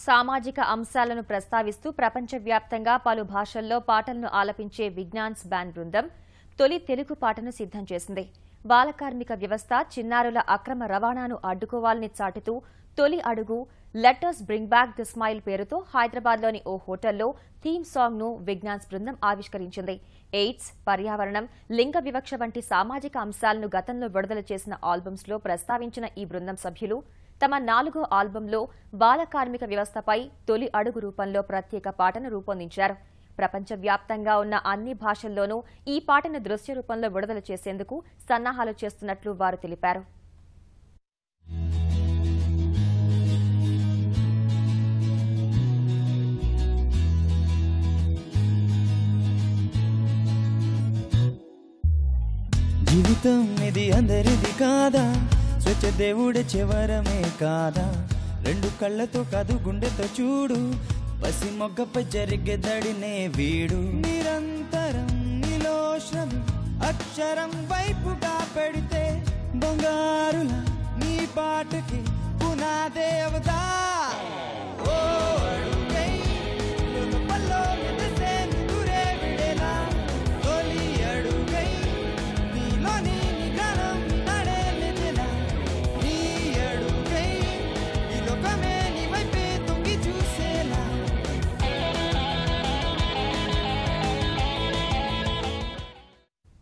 సామాజిక అంశాలను ప్రస్తావిస్తూ ప్రపంచవ్యాప్తంగా పలు భాషల్లో పాటలను ఆలపించే విజ్ఞాన్స్ బ్యాండ్ బృందం తొలి తెలుగు పాటను సిద్ధం చేసింది. బాలకార్మిక వ్యవస్థ, చిన్నారుల అక్రమ రవాణాను అడ్డుకోవాలని చాటుతూ తొలి అడుగు let us bring back the smile పేరుతో హైదరాబాద్లోని ఓ హోటల్లో థీమ్ సాంగ్ ను విజ్ఞాన్స్ బృందం ఆవిష్కరించింది. ఎయిడ్స్, పర్యావరణం, లింగ వివక్ష వంటి సామాజిక అంశాలను గతంలో విడుదల చేసిన ఆల్బమ్స్ లో ప్రస్తావించిన ఈ బృందం సభ్యులు తమ 4వ ఆల్బంలో బాల కార్మిక వ్యవస్థపై తొలి అడుగు రూపంలో ప్రత్యేక పాటను రూపొందించారు. ప్రపంచవ్యాప్తంగా ఉన్న అన్ని భాషల్లోనూ ఈ పాటను దృశ్య రూపంలో విడుదల చేసేందుకు సన్నాహాలు చేస్తున్నట్లు వారు తెలిపారు. జీవితం ఇది అందరిది కాదా, స్వచ్ఛ దేవుడి చివరమే కాదా, రెండు కళ్ళతో కాదు గుండెతో చూడు, పసి మొగ్గపై జరిగేదడినే వీడు, నిరంతరం నీలో శ్రమ అక్షరం వైపుగా పెడితే బంగారుల నీ పాటకి పునాదేవదా.